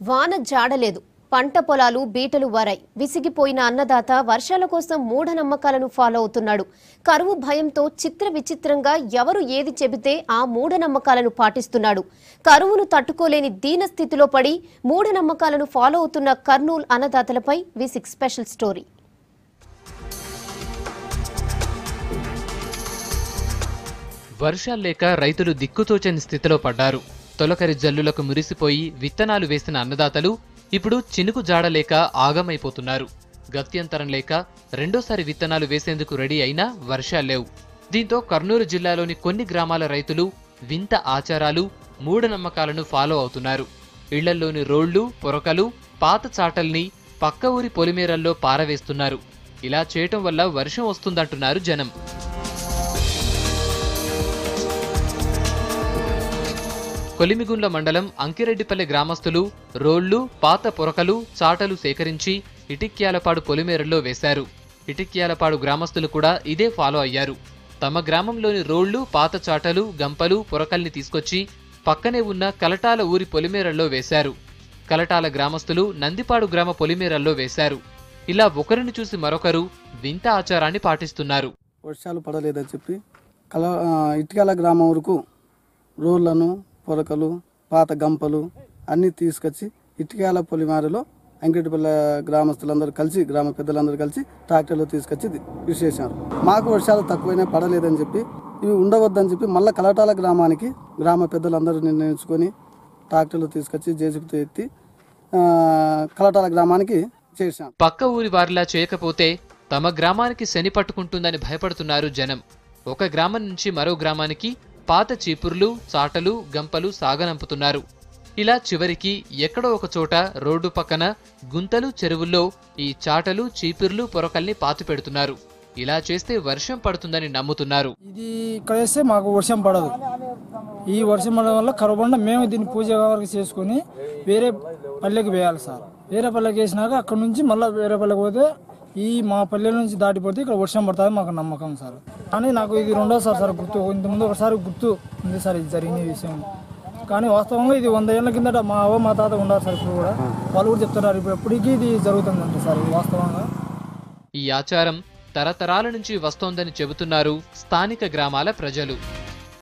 వాన జాడలేదు. పంట పొలాలు బీటలు వారాయి. విసిగిపోయిన అన్నదాత వర్షాల కోసం మూఢనమ్మకాలను ఫాలో అవుతున్నాడు. కరువు భయంతో చిత్ర విచిత్రంగా ఎవరు ఏది చెబితే ఆ మూఢనమ్మకాలను పాటిస్తున్నాడు. కరువును తట్టుకోలేని దీన స్థితిలో పడి మూఢనమ్మకాలను ఫాలో అవుతున్న కర్నూలు అన్నదాతలపై వి6 స్పెషల్ స్టోరీ. వర్షాలు లేక రైతులు దిక్కుతోచని స్థితిలో పడ్డారు. తొలకరి జల్లులకు మురిసిపోయి విత్తనాలు వేసిన అన్నదాతలు ఇప్పుడు చినుకు జాడలేక ఆగమైపోతున్నారు. గత్యంతరం లేక రెండోసారి విత్తనాలు వేసేందుకు రెడీ అయినా వర్షాల్లేవు. దీంతో కర్నూలు జిల్లాలోని కొన్ని గ్రామాల రైతులు వింత ఆచారాలు, మూఢనమ్మకాలను ఫాలో అవుతున్నారు. ఇళ్లల్లోని రోళ్లు, పొరకలు, పాత చాటల్ని పక్క ఊరి పొలిమేరల్లో పారవేస్తున్నారు. ఇలా చేయటం వల్ల వర్షం వస్తుందంటున్నారు జనం. కొలిమిగుండ్ల మండలం అంకిరెడ్డిపల్లె గ్రామస్తులు రోళ్లు, పాత పొరకలు, చాటలు సేకరించి ఇటిక్యాలపాడు పొలిమేరల్లో వేశారు. ఇటిక్యాలపాడు గ్రామస్తులు కూడా ఇదే ఫాలో అయ్యారు. తమ గ్రామంలోని రోళ్లు, పాత చాటలు, గంపలు, పొరకల్ని తీసుకొచ్చి పక్కనే ఉన్న కలటాల ఊరి పొలిమేరల్లో వేశారు. కలటాల గ్రామస్తులు నందిపాడు గ్రామ పొలిమేరల్లో వేశారు. ఇలా ఒకరిని చూసి మరొకరు వింత ఆచారాన్ని పాటిస్తున్నారు. వర్షాలు పడలేదని చెప్పి ఇటిక్యాల గ్రామం వరకు రోళ్లను, పొరకలు, పాత గంపలు అన్నీ తీసుకొచ్చి ఇటిక్యాల పొలిమేరలో అంకిరెడ్డిపల్లె గ్రామస్తులందరూ కలిసి, గ్రామ పెద్దలందరూ కలిసి ట్రాక్టర్లో తీసుకొచ్చి విసిరేశారు. మాకు వర్షాలు తక్కువైనా పడలేదని చెప్పి ఇవి ఉండవద్దని చెప్పి మళ్ళీ కలటాల గ్రామానికి గ్రామ పెద్దలందరూ నిర్ణయించుకొని ట్రాక్టర్లు తీసుకొచ్చి జేసీబీతో ఎత్తి కలటాల గ్రామానికి చేశాం. పక్క ఊరి వారిలా చేయకపోతే తమ గ్రామానికి శని పట్టుకుంటుందని భయపడుతున్నారు జనం. ఒక గ్రామం నుంచి మరో గ్రామానికి పాత చీపుర్లు, చాటలు, గంపలు సాగనంపుతున్నారు. ఇలా చివరికి ఎక్కడో ఒక చోట రోడ్డు పక్కన గుంతలు, చెరువుల్లో ఈ చాటలు, చీపుర్లు, పొరకల్ని పాతి పెడుతున్నారు. ఇలా చేస్తే వర్షం పడుతుందని నమ్ముతున్నారు. ఇది ఇక్కడ వేస్తే మాకు వర్షం పడదు. ఈ వర్షం పడడం వల్ల కరుబండ మేము దీన్ని పూజ వరకు చేసుకుని వేరే పల్లెకి వేయాలి సార్. వేరే పల్లెకి వేసినాక అక్కడ నుంచి మళ్ళీ వేరే పల్లెకి పోతే ఈ మా పల్లె నుంచి దాటిపోతే ఇక్కడ వర్షం పడుతుంది మాకు నమ్మకం సార్. కానీ నాకు ఇది రెండోసారి సార్ గుర్తు. ఇంతకుముందు ఒకసారి గుర్తు ఉంది సార్ ఇది జరిగిన విషయం. కానీ వాస్తవంగా ఇది 100 ఏళ్ల కిందట మా అవ్వ, మా తాత ఉన్నారు సార్. ఇప్పుడు కూడా వాళ్ళు కూడా చెప్తున్నారు ఇప్పుడు ఎప్పటికీ ఇది జరుగుతుందంట సార్. వాస్తవంగా ఈ ఆచారం తరతరాల నుంచి వస్తోందని చెబుతున్నారు స్థానిక గ్రామాల ప్రజలు.